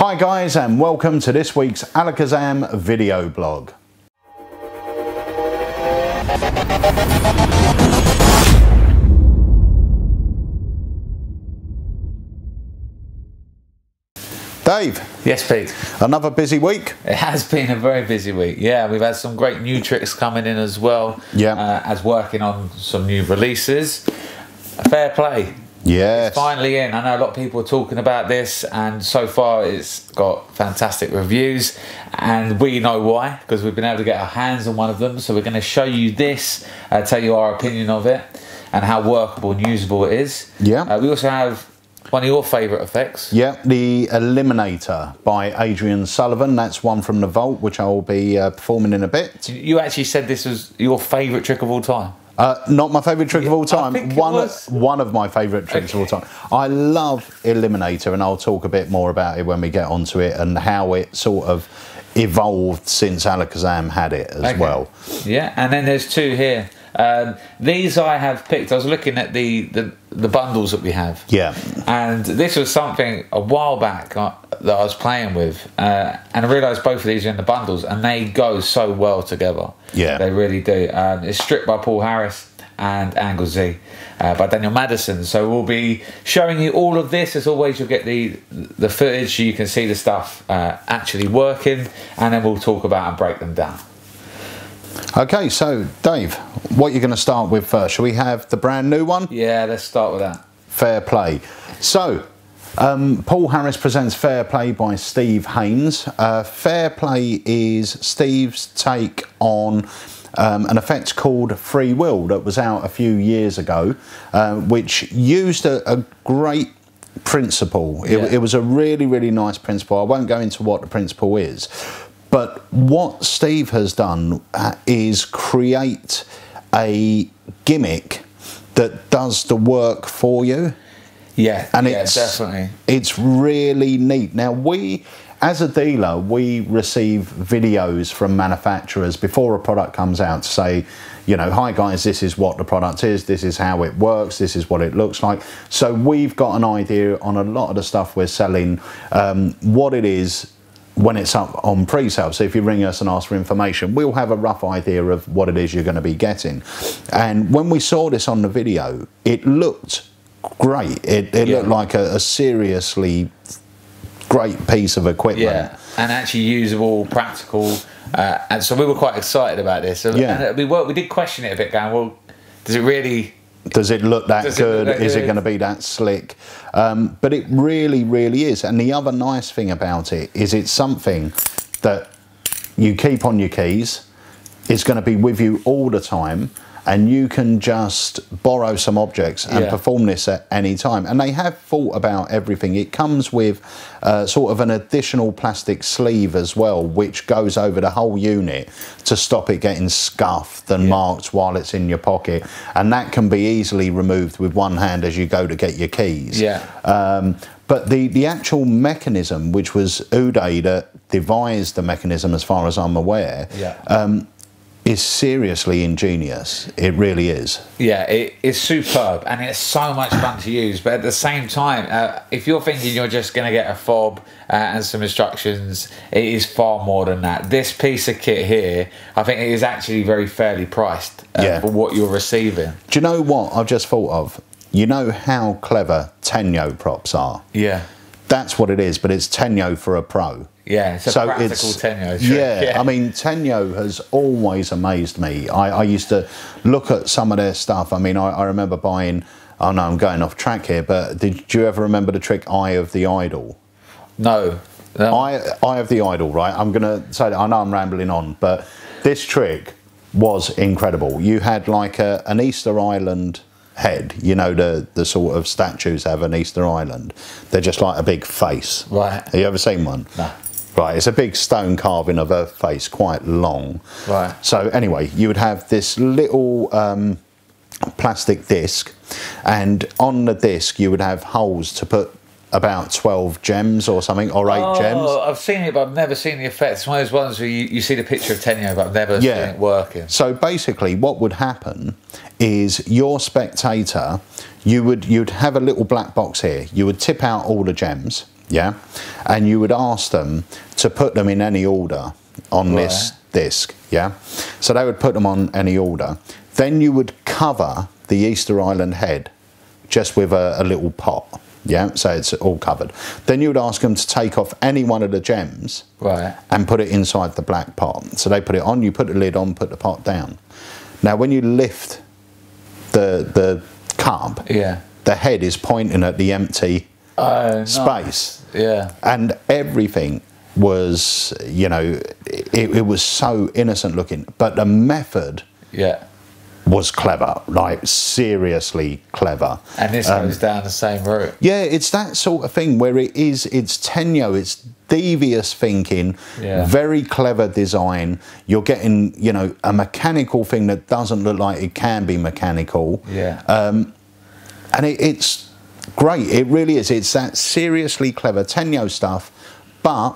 Hi guys, and welcome to this week's Alakazam Video Blog. Dave. Yes, Pete. Another busy week? It has been a very busy week. Yeah, we've had some great new tricks coming in as well. Yeah. As working on some new releases. Fair play. Yes. It's finally in. I know a lot of people are talking about this, and so far it's got fantastic reviews, and we know why, because we've been able to get our hands on one of them. So we're going to show you this, tell you our opinion of it, and how workable and usable it is. Yeah. We also have one of your favourite effects. Yeah, the Eliminator by Adrian Sullivan. That's one from the vault, which I will be performing in a bit. You actually said this was your favourite trick of all time. Not my favourite trick of all time. I think one of my favourite tricks of all time. I love Eliminator, and I'll talk a bit more about it when we get onto it and how it sort of evolved since Alakazam had it as well. Yeah, and then there's two here. These I have picked. I was looking at the bundles that we have. Yeah. And this was something a while back that I was playing with, and I realised both of these are in the bundles, and they go so well together. Yeah. They really do. It's stripped by Paul Harris and Angle Z by Daniel Madison. So we'll be showing you all of this. As always, you'll get the footage so you can see the stuff actually working, and then we'll talk about and break them down. Okay, so Dave, what you're going to start with first? Shall we have the brand new one? Yeah, let's start with that. Fair Play. So, Paul Harris presents Fair Play by Steve Haynes. Fair Play is Steve's take on an effect called Free Will that was out a few years ago, which used a great principle. It was a really, really nice principle. I won't go into what the principle is. But what Steve has done is create a gimmick that does the work for you. Yeah, and definitely. It's really neat. Now, we, as a dealer, we receive videos from manufacturers before a product comes out to say, you know, hi guys, this is what the product is, this is how it works, this is what it looks like. So we've got an idea on a lot of the stuff we're selling, what it is, when it's up on pre-sale. So if you ring us and ask for information, we'll have a rough idea of what it is you're going to be getting. And when we saw this on the video, it looked great. It looked like a seriously great piece of equipment. Yeah, and actually usable, practical. And so we were quite excited about this. So, and we did question it a bit, going, well, does it really... Does it look that good? Is it going to be that slick? But it really, really is. And the other nice thing about it is it's something that you keep on your keys. It's going to be with you all the time. And you can just borrow some objects and perform this at any time. And they have thought about everything. It comes with sort of an additional plastic sleeve as well, which goes over the whole unit to stop it getting scuffed and marked while it's in your pocket. And that can be easily removed with one hand as you go to get your keys. But the actual mechanism, which was Uday that devised the mechanism as far as I'm aware, is seriously ingenious. It really is. Yeah, it is superb, and it's so much fun to use. But at the same time, if you're thinking you're just going to get a fob and some instructions, it is far more than that. This piece of kit here, I think it is actually very fairly priced for what you're receiving. Do you know what I've just thought of? You know how clever Tenyo props are? Yeah. That's what it is, but it's Tenyo for a pro. Yeah, it's a practical Tenyo. Yeah, I mean, Tenyo has always amazed me. I used to look at some of their stuff. I mean, I remember buying, oh no, I'm going off track here, but did you ever remember the trick Eye of the Idol? No. Eye of the Idol, right? I'm going to say that, I know I'm rambling on, but this trick was incredible. You had like an Easter Island head, you know, the sort of statues have an Easter Island. They're just like a big face. Right. Have you ever seen one? No. Right, it's a big stone carving of her face, quite long. Right. So anyway, you would have this little plastic disc, and on the disc you would have holes to put about 12 gems or something, or 8 gems. Oh, I've seen it, but I've never seen the effect. It's one of those ones where you see the picture of Tenyo, but I've never seen it working. So basically what would happen is your spectator, you'd have a little black box here. You would tip out all the gems, yeah, and you would ask them to put them in any order on this disc, yeah. So they would put them on any order. Then you would cover the Easter Island head just with a little pot, yeah, so it's all covered. Then you would ask them to take off any one of the gems and put it inside the black pot. So they put it on, you put the lid on, put the pot down. Now when you lift the cup, the head is pointing at the empty space. Yeah. And everything was, you know, it was so innocent looking, but the method was clever, like seriously clever. And this goes down the same route. Yeah, it's that sort of thing where it's tenyo, it's devious thinking, very clever design. You're getting, you know, a mechanical thing that doesn't look like it can be mechanical. And it's great, it really is. It's that seriously clever tenyo stuff, but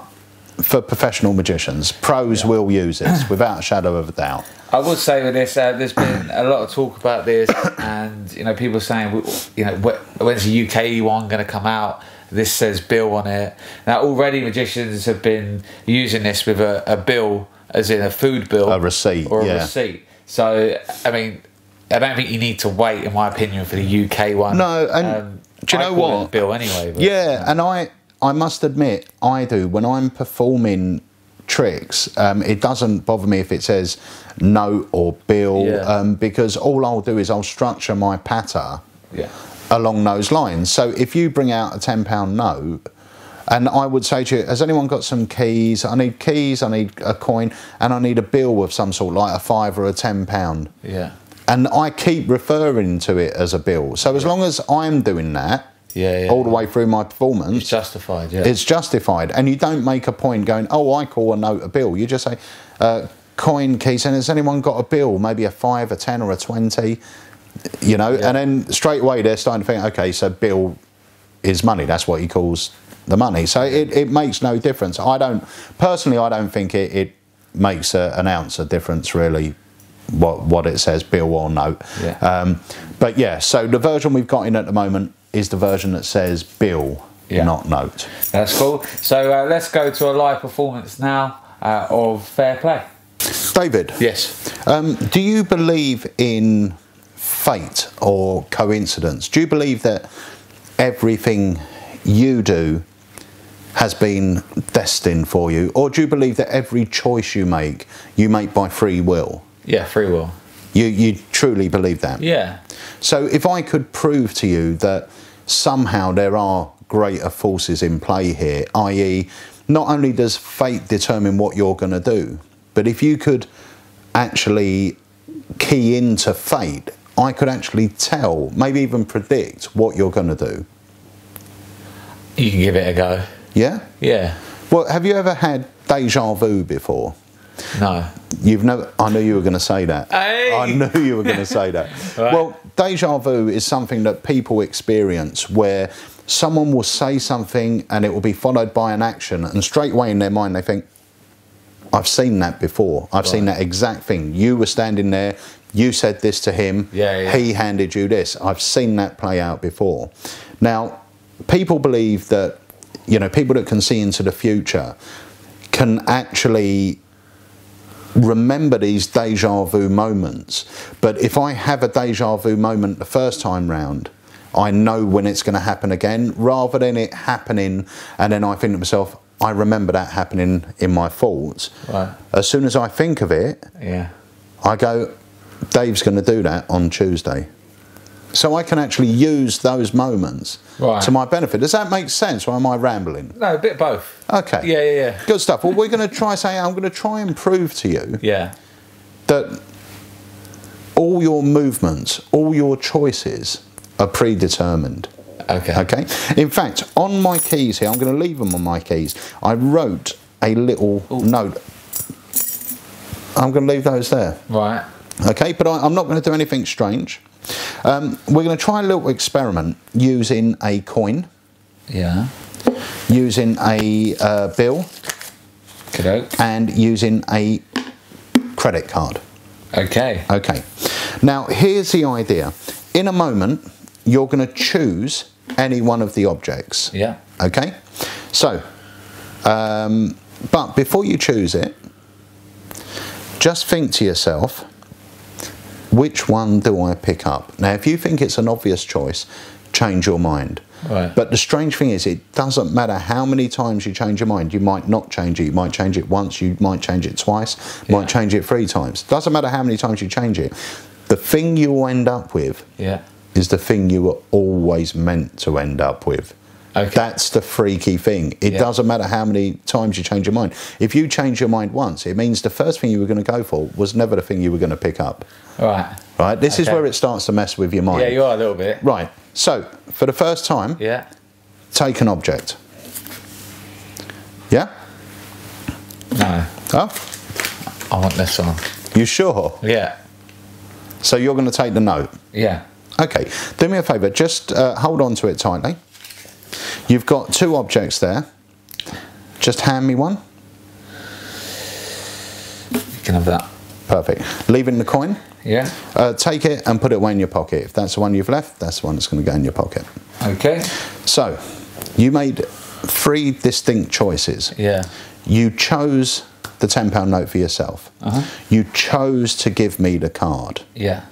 for professional magicians. Pros will use this without a shadow of a doubt. I would say with this, there's been a lot of talk about this, and you know, people saying, you know, when's the UK one going to come out? This says bill on it. Now already magicians have been using this with a bill, as in a food bill, a receipt, or a receipt. So I mean, I don't think you need to wait, in my opinion, for the UK one. No, and do you know what? Bill anyway. But, and I must admit, I do when I'm performing tricks. It doesn't bother me if it says note or bill, because all I'll do is I'll structure my patter along those lines. So if you bring out a £10 note, and I would say to you, has anyone got some keys? I need keys, I need a coin, and I need a bill of some sort, like a £5 or a £10. Yeah. And I keep referring to it as a bill. So as long as I'm doing that, all the way through my performance, it's justified. It's justified, and you don't make a point going, oh, I call a note a bill. You just say, coin, keys, and has anyone got a bill? Maybe a 5, a 10, or a 20. You know, and then straight away they're starting to think, okay, so bill is money. That's what he calls the money. So it makes no difference. I don't think it makes an ounce of difference really. What it says, bill or note. But yeah, so the version we've got in at the moment is the version that says bill, not note. That's cool. So let's go to a live performance now of Fair Play. David. Yes. Do you believe in fate or coincidence? Do you believe that everything you do has been destined for you, or do you believe that every choice you make by free will? Yeah, free will. You truly believe that? Yeah. So if I could prove to you that somehow there are greater forces in play here, i.e. not only does fate determine what you're going to do, but if you could actually key into fate, I could actually tell, maybe even predict what you're going to do. You can give it a go. Yeah? Yeah. Well, have you ever had deja vu before? No. You've never. I knew you were going to say that. Hey. I knew you were going to say that. Right. Well, deja vu is something that people experience where someone will say something and it will be followed by an action, and straight away in their mind they think, I've seen that before. I've seen that exact thing. You were standing there, you said this to him, he handed you this. I've seen that play out before. Now, people believe that, you know, people that can see into the future can actually remember these deja vu moments. But if I have a deja vu moment the first time round, I know when it's going to happen again, rather than it happening and then I think to myself, I remember that happening in my thoughts. Right. As soon as I think of it, I go, Dave's going to do that on Tuesday. So I can actually use those moments to my benefit. Does that make sense, or am I rambling? No, a bit of both. Okay. Yeah. Good stuff. Well, we're going to try saying, I'm going to try and prove to you that all your movements, all your choices are predetermined. Okay. In fact, on my keys here, I'm going to leave them on my keys. I wrote a little note. I'm going to leave those there. Right. Okay, but I'm not going to do anything strange. We're going to try a little experiment using a coin. Yeah. Using a bill. And using a credit card. Okay. Okay. Now, here's the idea. In a moment, you're going to choose any one of the objects. Yeah. Okay? So, but before you choose it, just think to yourself, which one do I pick up? Now, if you think it's an obvious choice, change your mind. Right. But the strange thing is, it doesn't matter how many times you change your mind. You might not change it. You might change it once. You might change it twice. You might change it 3 times. Doesn't matter how many times you change it. The thing you'll end up with is the thing you were always meant to end up with. Okay. That's the freaky thing. It doesn't matter how many times you change your mind. If you change your mind once, it means the first thing you were going to go for was never the thing you were going to pick up. Right. Right. This is where it starts to mess with your mind. Yeah, you are a little bit. Right. So, for the first time, take an object. Yeah? No. Oh? I want this one. You sure? Yeah. So you're going to take the note? Yeah. Okay. Do me a favour. Just hold on to it tightly. You've got 2 objects there. Just hand me one. You can have that. Perfect. Leaving the coin. Yeah. Take it and put it away in your pocket. If that's the one you've left, that's the one that's going to go in your pocket. Okay. So, you made 3 distinct choices. Yeah. You chose the £10 note for yourself. You chose to give me the card. Yeah.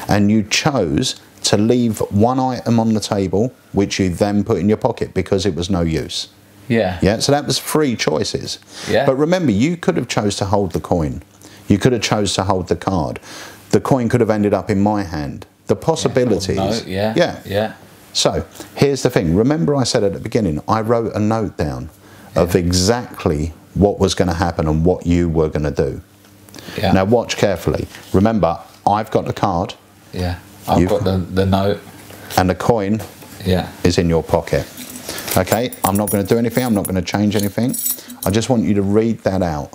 And you chose to leave one item on the table, which you then put in your pocket because it was no use. Yeah. Yeah. So that was 3 choices. Yeah. But remember, you could have chose to hold the coin. You could have chose to hold the card. The coin could have ended up in my hand. The possibilities. Yeah. So here's the thing. Remember I said at the beginning, I wrote a note down of exactly what was going to happen and what you were going to do. Yeah. Now watch carefully. Remember, I've got the card. Yeah. I've got the note. And the coin is in your pocket. Okay, I'm not going to do anything. I'm not going to change anything. I just want you to read that out.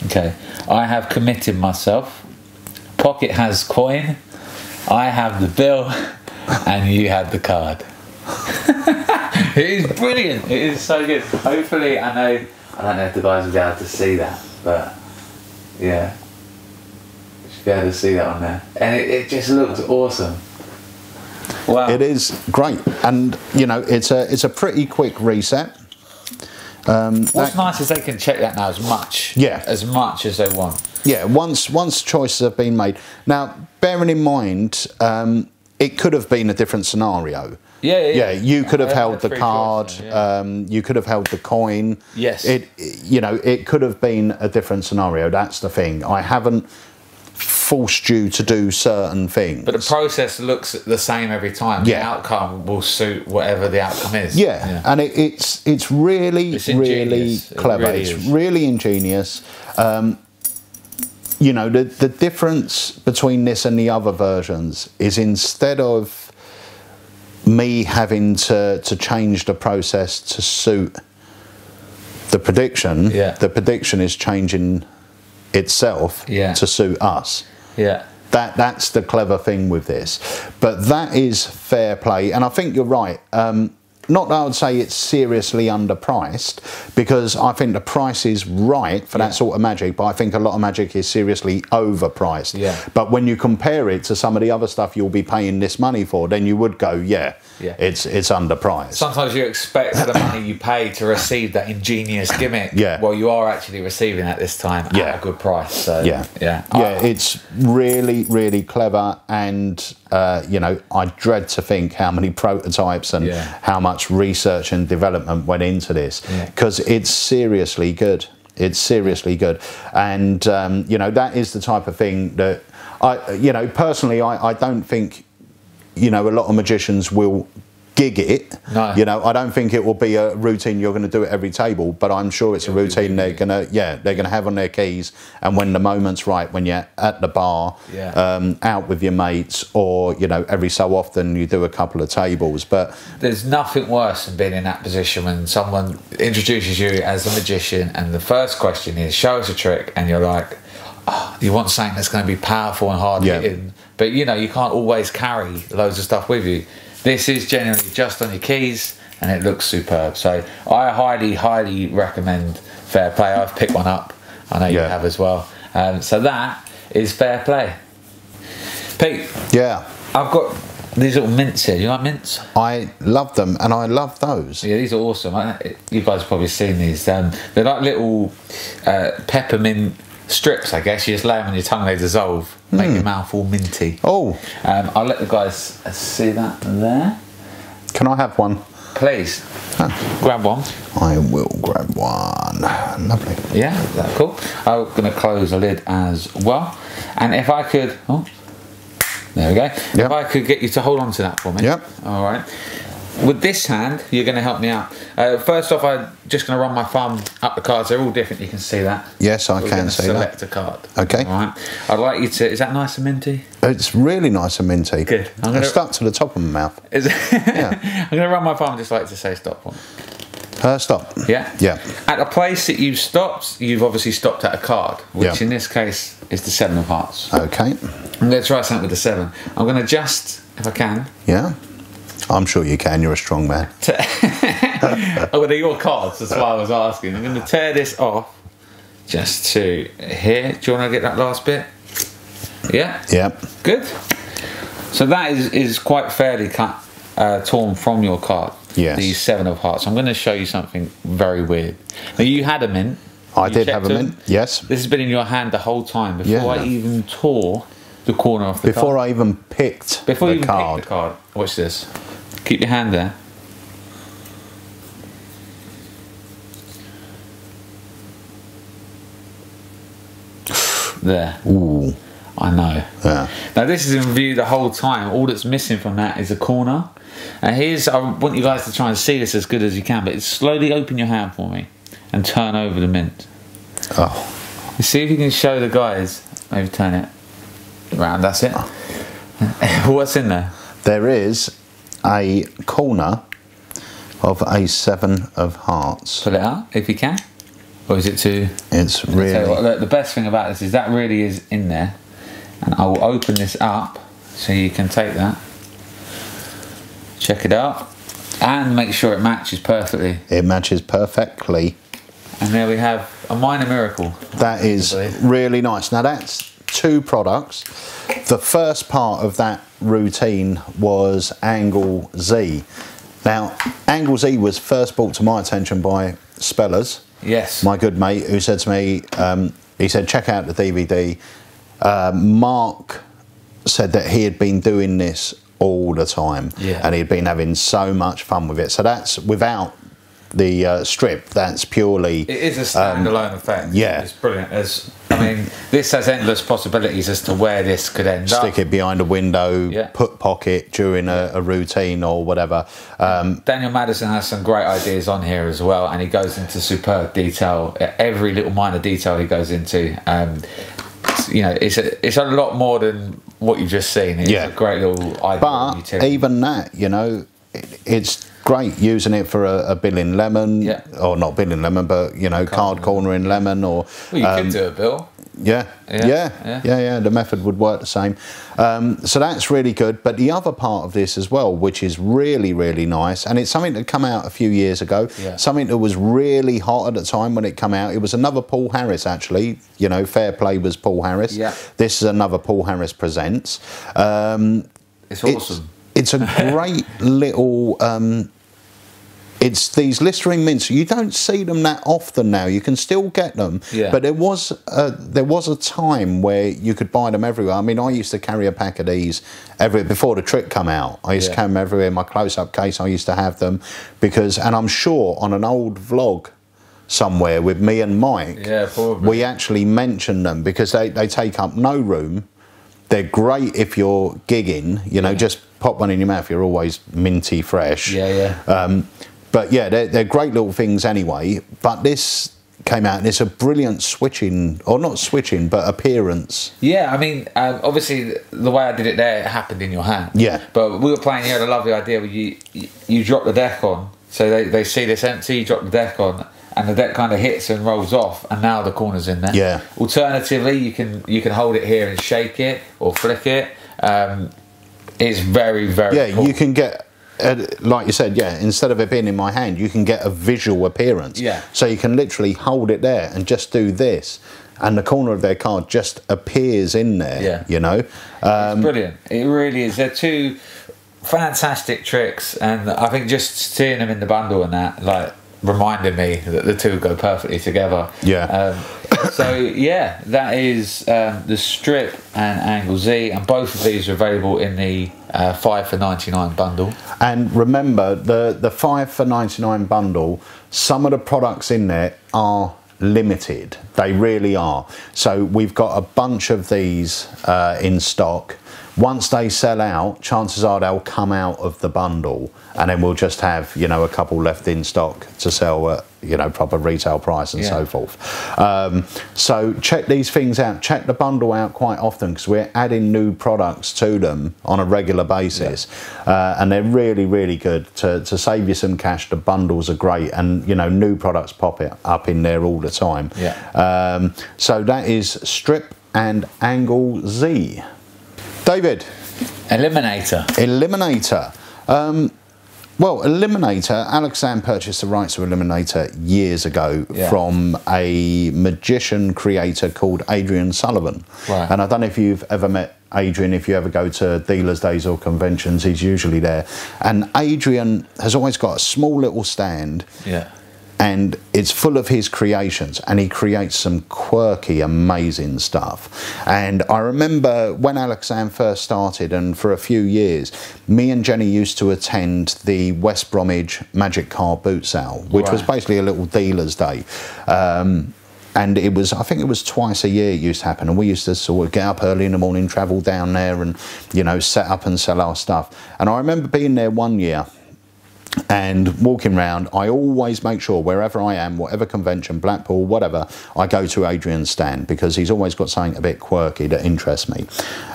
Okay, I have committed myself. Pocket has coin. I have the bill. And you have the card. It is brilliant. It is so good. Hopefully, I don't know if the guys will be able to see that, but yeah, you should be able to see that on there. And it just looks awesome. Wow. It is great, and you know it's a pretty quick reset. What's nice is they can check that now as much as they want. Yeah, once choices have been made. Now, bearing in mind, it could have been a different scenario. Yeah. You could have held the card. You could have held the coin. Yes. It could have been a different scenario. That's the thing. I haven't forced you to do certain things. But the process looks the same every time. The outcome will suit whatever the outcome is. Yeah. And it's really clever. It's really ingenious. You know, the difference between this and the other versions is instead of me having to change the process to suit the prediction, the prediction is changing itself to suit us. Yeah. That's the clever thing with this. But that is fair play, and I think you're right. Not that I would say it's seriously underpriced, because I think the price is right for that sort of magic, but I think a lot of magic is seriously overpriced. Yeah. But when you compare it to some of the other stuff you'll be paying this money for, then you would go, it's underpriced. Sometimes you expect the money you pay to receive that ingenious gimmick. Well, you are actually receiving at this time at a good price. So it's really, really clever, and you know, I dread to think how many prototypes and how much research and development went into this, because it's seriously good. It's seriously good, and you know, that is the type of thing that personally I don't think, you know, a lot of magicians will gig it. No. You know, I don't think it will be a routine you're going to do at every table, but I'm sure it's a routine they're gonna have on their keys, and when the moment's right, when you're at the bar, out with your mates, or you know, every so often you do a couple of tables. But there's nothing worse than being in that position when someone introduces you as a magician and the first question is, show us a trick, and you're like, oh, you want something that's going to be powerful and hard hitting, but you know, you can't always carry loads of stuff with you. This is generally just on your keys, and it looks superb. So I highly recommend Fair Play. I've picked one up. I know you have as well. So that is Fair Play. Pete. Yeah. I've got These little mints here, you like mints? I love them, and I love those. Yeah, these are awesome. You guys have probably seen these. They're like little peppermint strips, I guess. You just lay them on your tongue, they dissolve, make your mouth all minty. Oh. I'll let the guys see that there. Can I have one? Please. Grab one. I will grab one. Lovely. Yeah, is that cool? I'm going to close the lid as well. And if I could... Oh, there we go. Yep. If I could get you to hold on to that for me. Yep. All right. With this hand, you're going to help me out. First off, I'm just going to run my thumb up the cards. They're all different. You can see that. Yes, I can see that. Select a card. Okay. All right. I'd like you to... Is that nice and minty? It's really nice and minty. Good. I'm stuck to the top of my mouth. Is it? Yeah. I'm going to run my thumb just like to say stop one. Stop. Yeah? Yeah. At a place that you've stopped, you've obviously stopped at a card, which in this case is the 7 of hearts. Okay. I'm going to try something with the 7. I'm going to just, if I can... Yeah. I'm sure you can, you're a strong man. Oh, they're your cards, that's why I was asking. I'm going to tear this off just to here. Do you want to get that last bit? Yeah? Yeah. Good. So that is quite fairly cut, torn from your card. Yes. The 7 of hearts. I'm going to show you something very weird. Now, you had a mint. I did have a mint, yes. This has been in your hand the whole time before I even tore the corner off the card. Before I even picked the card. Watch this. Keep your hand there. There. Ooh. I know. Yeah. Now this is in view the whole time. All that's missing from that is a corner. And I want you guys to try and see this as good as you can, but slowly open your hand for me and turn over the mint. Oh. See if you can show the guys. Maybe turn it around. That's it. What's in there? There is a corner of a 7 of hearts. Pull it out if you can. Or is it too... It's really... What, the best thing about this is that really is in there. And I will open this up so you can take that. Check it out. And make sure it matches perfectly. It matches perfectly. And there we have a minor miracle. That is really nice. Now that's 2 products. The first part of that routine was Angle Z. Now, Angle Z was first brought to my attention by Spellers. Yes. My good mate, who said to me, he said, check out the DVD. Mark said that he had been doing this all the time. Yeah. And he'd been having so much fun with it. So that's without the strip, that's purely... It is a standalone effect. Yeah. It's brilliant. I mean, this has endless possibilities as to where this could end up. Stick it behind a window, put pocket during a routine or whatever. Daniel Madison has some great ideas on here as well, and he goes into superb detail. Every little minor detail he goes into. You know, it's a lot more than what you've just seen. It's a great little idea. But even that, you know, it's great using it for a billing lemon, or not billing lemon, but you know, card cornering lemon, or well, you could do a bill. Yeah. The method would work the same. So that's really good. But the other part of this as well, which is really, really nice, and it's something that came out a few years ago, something that was really hot at the time when it came out. It was another Paul Harris, actually. You know, Fair Play was Paul Harris. Yeah. This is another Paul Harris Presents. It's awesome. It's a great little... it's these Listerine mints. You don't see them that often now. You can still get them, but there was a time where you could buy them everywhere. I mean, I used to carry a pack of these before the trick come out. I used to carry them everywhere. In my close-up case, I used to have them and I'm sure on an old vlog somewhere with me and Mike, we actually mentioned them because they take up no room. They're great if you're gigging. You know, just pop one in your mouth. You're always minty fresh. But yeah, they're great little things anyway. But this came out and it's a brilliant switching, or not switching, but appearance. Yeah, I mean, obviously the way I did it there, it happened in your hand. Yeah. But we were playing, you had a lovely idea where you drop the deck on. So they see this empty, you drop the deck on, and the deck kind of hits and rolls off, and now the corner's in there. Yeah. Alternatively, you can hold it here and shake it or flick it. It's very, very cool. You can get... like you said, instead of it being in my hand, you can get a visual appearance. Yeah. So you can literally hold it there and just do this, and the corner of their card just appears in there. You know. It's brilliant. It really is. They're 2 fantastic tricks, and I think just seeing them in the bundle and that, like, reminded me that the two go perfectly together. Yeah. So yeah, that is the Strip and Angle Z, and both of these are available in the 5 for $99 bundle. And remember, the 5 for $99 bundle, some of the products in there are limited. They really are. So we've got a bunch of these in stock. Once they sell out, chances are they'll come out of the bundle, and then we'll just have, you know, a couple left in stock to sell at, you know, proper retail price and so forth. So check these things out. Check the bundle out quite often, because we're adding new products to them on a regular basis, and they're really, really good to save you some cash. The bundles are great, and you know, new products pop up in there all the time. So that is Strip and Angle Z. David. Eliminator. Eliminator. Well, Eliminator, Alakazam purchased the rights to Eliminator years ago from a magician creator called Adrian Sullivan. And I don't know if you've ever met Adrian. If you ever go to dealers' days or conventions, he's usually there. And Adrian has always got a small little stand. And it's full of his creations, and he creates some quirky, amazing stuff. And I remember when Alakazam first started, and for a few years, me and Jenny used to attend the West Bromwich Magic Card Boot Sale, which was basically a little dealer's day. And it was, I think it was twice a year it used to happen, and we used to sort of get up early in the morning, travel down there and, you know, set up and sell our stuff. And I remember being there one year, and walking around, I always make sure wherever I am, whatever convention, Blackpool, whatever, I go to Adrian's stand, because he's always got something a bit quirky that interests me.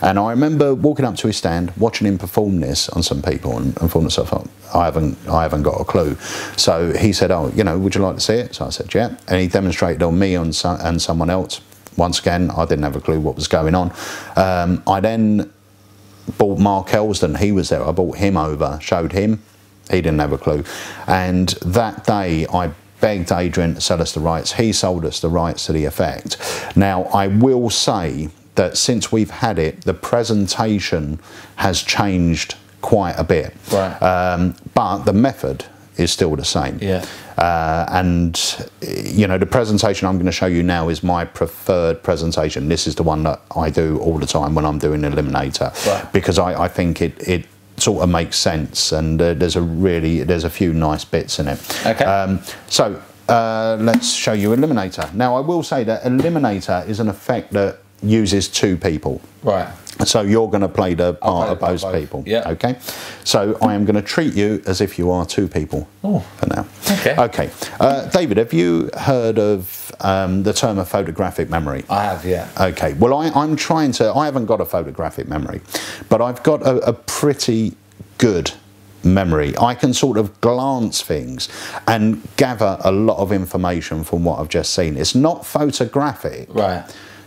And I remember walking up to his stand, watching him perform this on some people, and thought to myself, oh, I haven't got a clue. So he said, oh, you know, would you like to see it? So I said, yeah. And he demonstrated on me and someone else. Once again, I didn't have a clue what was going on. I then bought Mark Elsden. He was there. I brought him over, showed him. He didn't have a clue. And that day I begged Adrian to sell us the rights. He sold us the rights to the effect. Now, I will say that since we've had it, the presentation has changed quite a bit. But the method is still the same. And, you know, the presentation I'm going to show you now is my preferred presentation. This is the one that I do all the time when I'm doing Eliminator, because I think it sort of makes sense, and there's a few nice bits in it. So let's show you Eliminator. Now, I will say that Eliminator is an effect that uses two people. So you're going to play the part of those people. Okay. So I am going to treat you as if you are two people for now. Okay. David, have you heard of the term of photographic memory? I have, yeah. Okay. Well, I'm trying to. I haven't got a photographic memory, but I've got a pretty good memory. I can sort of glance things and gather a lot of information from what I've just seen. It's not photographic.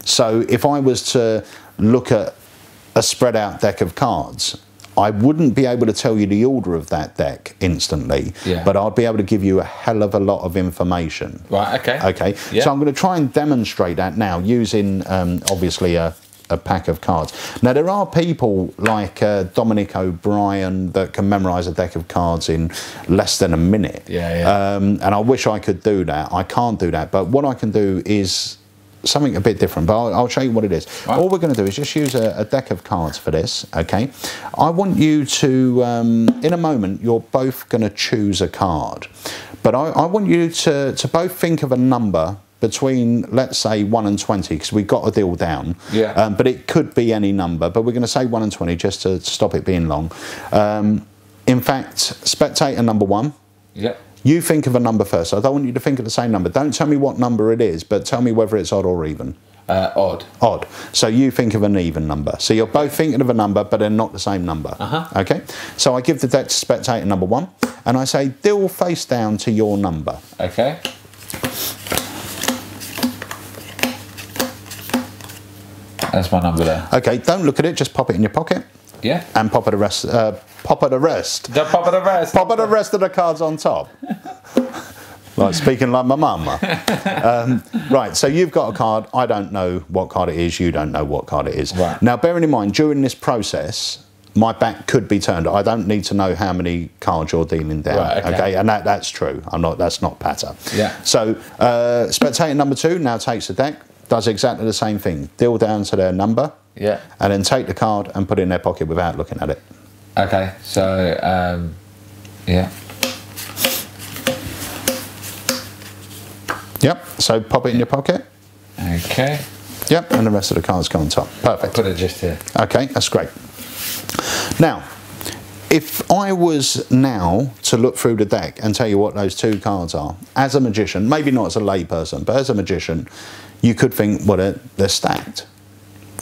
So if I was to look at a spread out deck of cards, I wouldn't be able to tell you the order of that deck instantly, but I'd be able to give you a hell of a lot of information. Okay. So I'm going to try and demonstrate that now using obviously a pack of cards. Now, there are people like Dominic O'Brien that can memorise a deck of cards in less than a minute. And I wish I could do that. I can't do that, but what I can do is something a bit different, but I'll show you what it is. All we're going to do is just use a deck of cards for this, okay? I want you to, in a moment, you're both going to choose a card, but I want you to both think of a number between, let's say, 1 and 20, because we've got a deal down. But it could be any number, but we're going to say 1 and 20 just to stop it being long. In fact, spectator number 1. You think of a number first. I don't want you to think of the same number. Don't tell me what number it is, but tell me whether it's odd or even. Odd. Odd. So you think of an even number. So you're both thinking of a number, but they're not the same number. Okay? So I give the deck to spectator number 1, and I say, deal face down to your number. Okay. That's my number there. Okay, don't look at it, just pop it in your pocket. And pop it the rest. Pop it the rest. Pop it the rest. Pop it the rest of the cards on top. Like speaking like my mum. Right, so you've got a card. I don't know what card it is. You don't know what card it is. Now, bearing in mind, during this process, my back could be turned. I don't need to know how many cards you're dealing down. Right, okay. And that's true. That's not patter. Yeah. So spectator number 2 now takes the deck, does exactly the same thing. Deal down to their number. Yeah. And then take the card and put it in their pocket without looking at it. Okay. So yeah. Yep. So pop it in your pocket. Okay. Yep. And the rest of the cards go on top. Perfect. Put it just here. Okay. That's great. Now, if I was now to look through the deck and tell you what those 2 cards are, as a magician, maybe not as a lay person, but as a magician, you could think, well, they're stacked.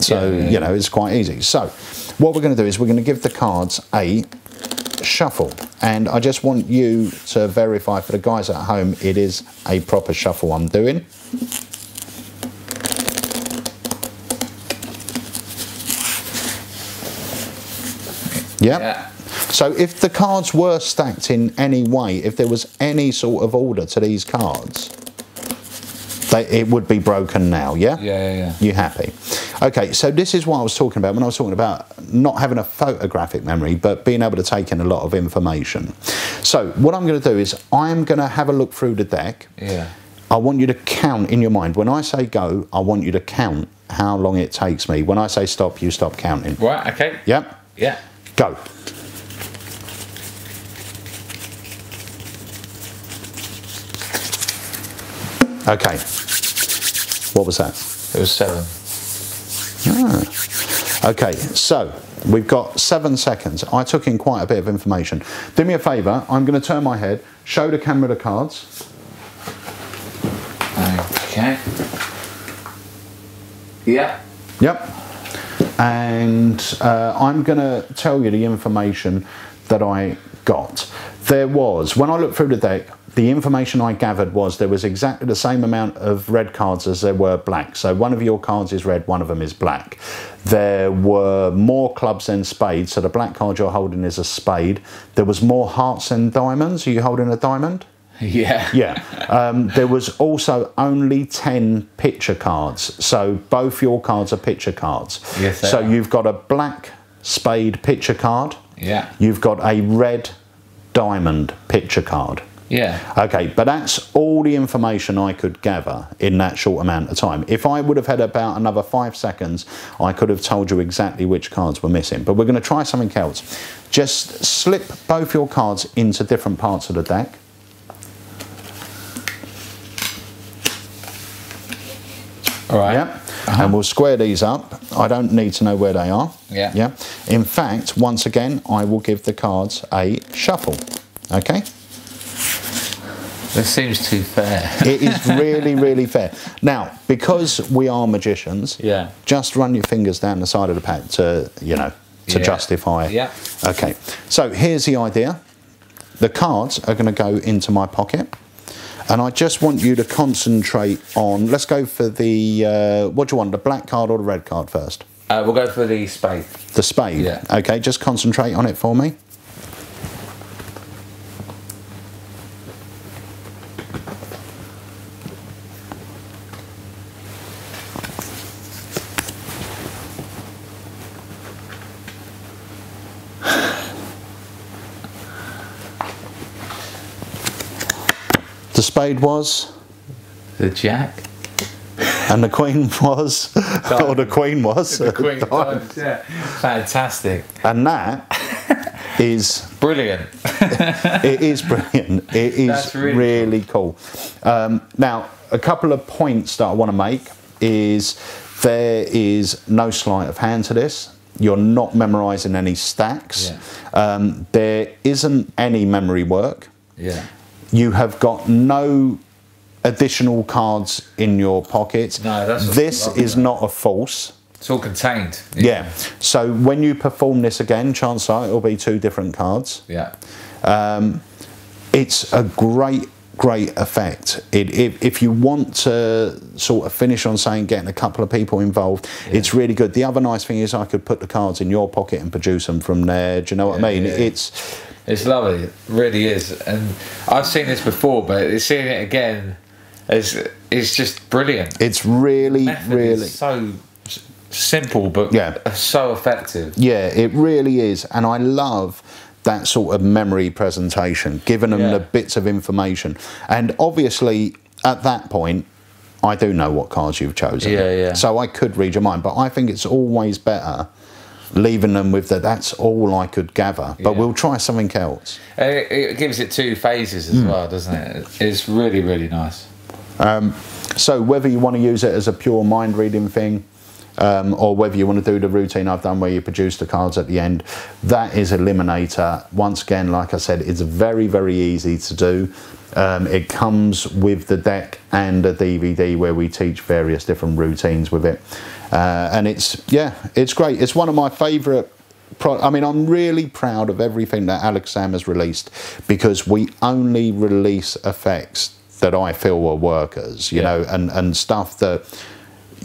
So, you know, it's quite easy. So, what we're going to do is we're going to give the cards a shuffle. And I just want you to verify for the guys at home, it is a proper shuffle I'm doing. Yep. Yeah. So if the cards were stacked in any way, if there was any sort of order to these cards, it would be broken now, yeah? Yeah. You happy? Okay, so this is what I was talking about when I was talking about not having a photographic memory, but being able to take in a lot of information. So what I'm going to do is I'm going to have a look through the deck. Yeah. I want you to count in your mind. When I say go, I want you to count how long it takes me. When I say stop, you stop counting. Right, okay. Yep. Yeah. Go. Okay. What was that? It was 7. Ah. Okay, so we've got 7 seconds. I took in quite a bit of information. Do me a favour, I'm going to turn my head, show the camera the cards. Okay. Yeah. Yep. And I'm going to tell you the information that I got. There was, when I looked through the deck, the information I gathered was there was exactly the same amount of red cards as there were black. So one of your cards is red, one of them is black. There were more clubs than spades, so the black card you're holding is a spade. There was more hearts than diamonds. Are you holding a diamond? Yeah. Yeah. There was also only 10 picture cards. So both your cards are picture cards. Yes, they so are. You've got a black spade picture card. Yeah. You've got a red diamond picture card. Yeah. Okay, but that's all the information I could gather in that short amount of time. If I would have had about another 5 seconds, I could have told you exactly which cards were missing. But we're going to try something else. Just slip both your cards into different parts of the deck. All right. Yeah. And we'll square these up. I don't need to know where they are. Yeah. Yeah. In fact, once again, I will give the cards a shuffle. Okay. This seems too fair. It is really, really fair. Now, because we are magicians, yeah, just run your fingers down the side of the pad to, you know, to justify it. Yeah. Okay. So here's the idea. The cards are going to go into my pocket. And I just want you to concentrate on, let's go for the, what do you want, the black card or the red card first? We'll go for the spade. The spade? Yeah. Okay, just concentrate on it for me. The spade was? The jack. And the queen was? Or the queen was? The queen was, yeah. Fantastic. And that is... brilliant. It is brilliant. It is really cool. Now, a couple of points that I want to make is there is no sleight of hand to this. You're not memorising any stacks. Yeah. There isn't any memory work. Yeah. You have got no additional cards in your pocket. No, that's this is not a false. It's all contained. Yeah. So when you perform this again, chances are it'll be 2 different cards. Yeah. It's a great effect. If you want to sort of finish on saying getting a couple of people involved, it's really good. The other nice thing is I could put the cards in your pocket and produce them from there. Do you know what I mean? Yeah. It's lovely, it really is. And I've seen this before, but seeing it again is just brilliant. It's really, really so simple, but so effective. Yeah, it really is. And I love that sort of memory presentation, giving them the bits of information. And obviously, at that point, I do know what cards you've chosen. So I could read your mind, but I think it's always better leaving them with that's all I could gather. But we'll try something else. It gives it 2 phases as well, doesn't it? It's really, really nice. So whether you want to use it as a pure mind reading thing, or whether you want to do the routine I've done where you produce the cards at the end, that is Eliminator. Once again, like I said, it's very, very easy to do. It comes with the deck and a DVD where we teach various different routines with it. And it's great. It's one of my favourite I mean, I'm really proud of everything that Alakazam has released, because we only release effects that I feel are workers, you know, and stuff that,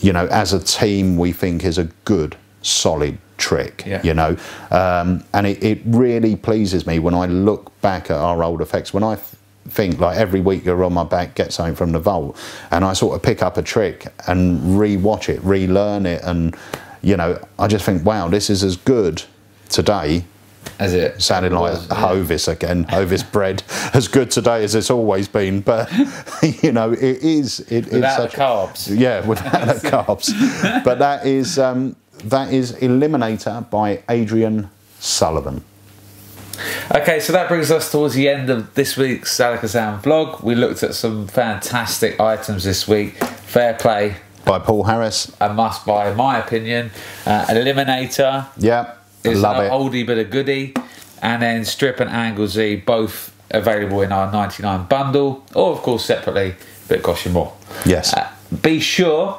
you know, as a team we think is a good, solid trick, you know. And it really pleases me when I look back at our old effects, when I think like every week you're on my back, get something from the vault, and I sort of pick up a trick and re-watch it, relearn it, and, you know, I just think, wow, this is as good today as it sounded like Hovis again, Hovis bread, as good today as it's always been. But you know, it is without the carbs. Yeah, without the carbs. But that is Eliminator by Adrian Sullivan. Okay, so that brings us towards the end of this week's Alakazam vlog. We looked at some fantastic items this week. Fair Play by Paul Harris, a must buy in my opinion. Eliminator, is an oldie but a goodie, and then Strip and Angle Z, both available in our 99 bundle, or of course separately, but it costs you more. Yes. Be sure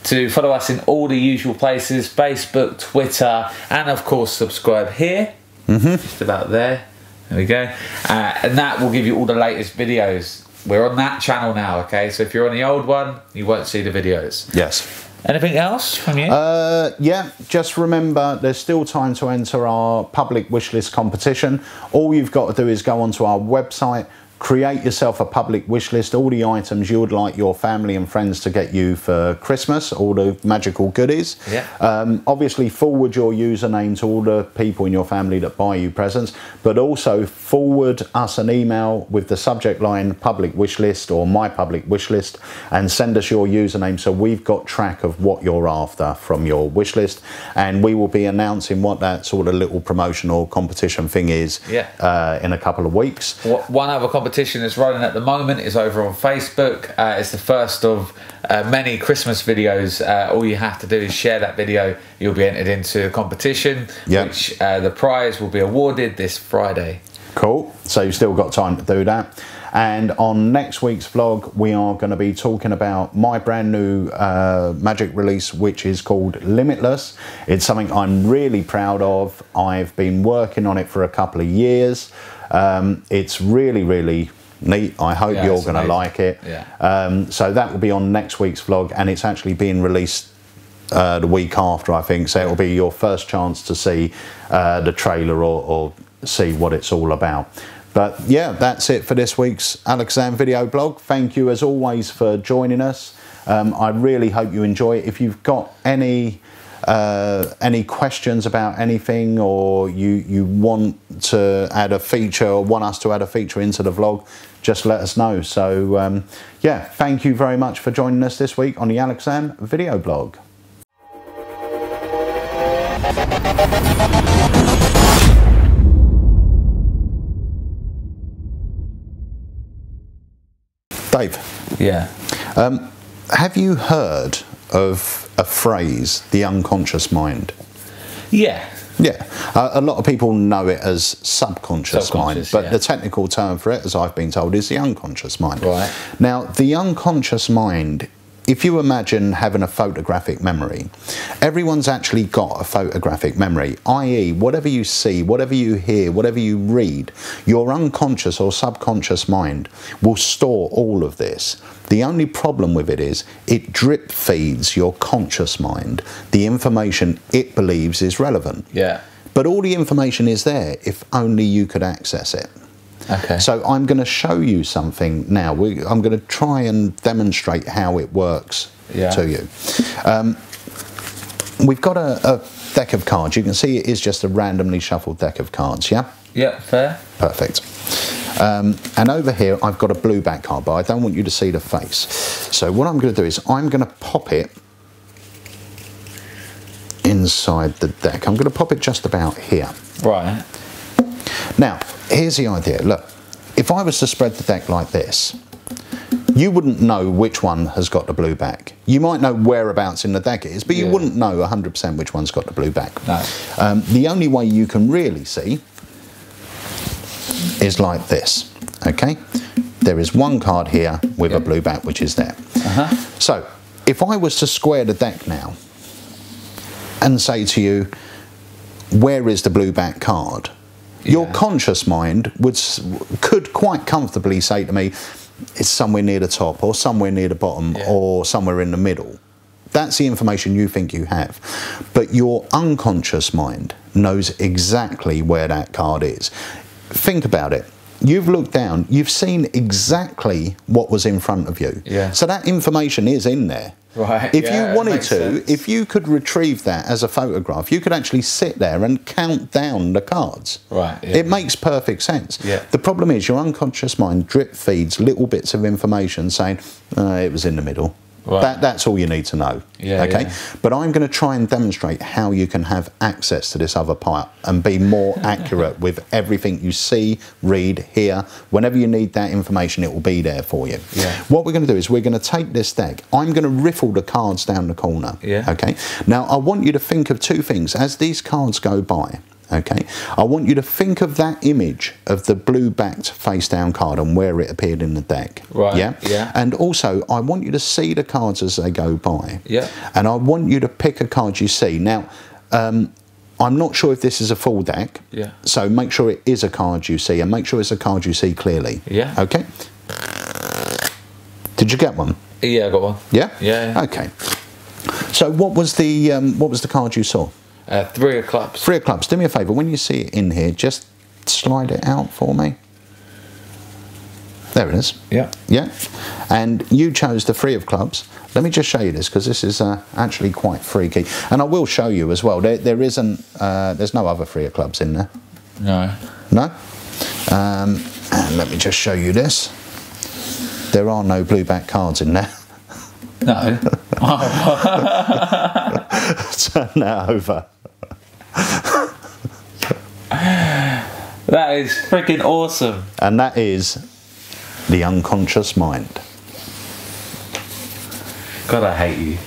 to follow us in all the usual places: Facebook, Twitter, and of course subscribe here. Just about there. There we go. And that will give you all the latest videos. We're on that channel now, okay? So if you're on the old one, you won't see the videos. Yes. Anything else from you? Yeah, just remember there's still time to enter our public wishlist competition. All you've got to do is go onto our website, create yourself a public wish list, all the items you would like your family and friends to get you for Christmas, all the magical goodies. Obviously forward your username to all the people in your family that buy you presents, but also forward us an email with the subject line public wish list or my public wish list, and send us your username so we've got track of what you're after from your wish list, and we will be announcing what that sort of little promotional competition thing is in a couple of weeks. One other competition that's running at the moment is over on Facebook. It's the first of many Christmas videos. All you have to do is share that video. You'll be entered into a competition, which the prize will be awarded this Friday. Cool. So you've still got time to do that. And on next week's vlog, we are going to be talking about my brand new Magic release, which is called Limitless. It's something I'm really proud of. I've been working on it for a couple of years. It's really, really neat. I hope you're going to like it. So that will be on next week's vlog, and it's actually being released the week after, I think. So it will be your first chance to see the trailer or see what it's all about. But yeah, that's it for this week's Alakazam video blog. Thank you as always for joining us. I really hope you enjoy it. If you've got any questions about anything, or you want to add a feature or want us to add a feature into the vlog, just let us know. So yeah, thank you very much for joining us this week on the Alakazam video blog. Dave. Yeah. Have you heard of a phrase, the unconscious mind? Yeah. Yeah. A lot of people know it as subconscious mind, but the technical term for it, as I've been told, is the unconscious mind. Right. Now, the unconscious mind, if you imagine having a photographic memory, everyone's actually got a photographic memory, i.e. whatever you see, whatever you hear, whatever you read, your unconscious or subconscious mind will store all of this. The only problem with it is it drip feeds your conscious mind the information it believes is relevant. Yeah. But all the information is there if only you could access it. Okay. So I'm going to show you something now. I'm going to try and demonstrate how it works to you. we've got a deck of cards. You can see it is just a randomly shuffled deck of cards, yeah? Yeah, fair. Perfect. And over here, I've got a blue back card, but I don't want you to see the face. So what I'm going to do is I'm going to pop it inside the deck. I'm going to pop it just about here. Right. Now, here's the idea. Look, if I was to spread the deck like this, you wouldn't know which one has got the blue back. You might know whereabouts in the deck it is, but you wouldn't know 100% which one's got the blue back. No. The only way you can really see is like this, okay? There is one card here with a blue back, which is there. So, if I was to square the deck now and say to you, where is the blue back card? Your conscious mind could quite comfortably say to me, it's somewhere near the top or somewhere near the bottom or somewhere in the middle. That's the information you think you have. But your unconscious mind knows exactly where that card is. Think about it. You've looked down, you've seen exactly what was in front of you. So that information is in there. Right. If you wanted to, if you could retrieve that as a photograph, you could actually sit there and count down the cards. Right. It makes perfect sense. The problem is your unconscious mind drip feeds little bits of information saying, it was in the middle. Right. That's all you need to know. Okay. But I'm going to try and demonstrate how you can have access to this other part and be more accurate with everything you see, read, hear. Whenever you need that information, it will be there for you. What we're going to do is we're going to take this deck. I'm going to riffle the cards down the corner. Okay. Now I want you to think of two things as these cards go by. Okay, I want you to think of that image of the blue backed face down card and where it appeared in the deck. Right. Yeah. And also, I want you to see the cards as they go by. And I want you to pick a card you see. Now, I'm not sure if this is a full deck. So make sure it is a card you see, and make sure it's a card you see clearly. Okay. Did you get one? Yeah, I got one. Yeah. Okay. So what was the card you saw? 3 of clubs. 3 of clubs. Do me a favour, when you see it in here, just slide it out for me. There it is. Yeah. And you chose the 3 of clubs. Let me just show you this because this is actually quite freaky. And I will show you as well. There's no other 3 of clubs in there. No. No? And let me just show you this. There are no blue back cards in there. No. Turn that over. That is freaking awesome. And that is the unconscious mind. God, I hate you.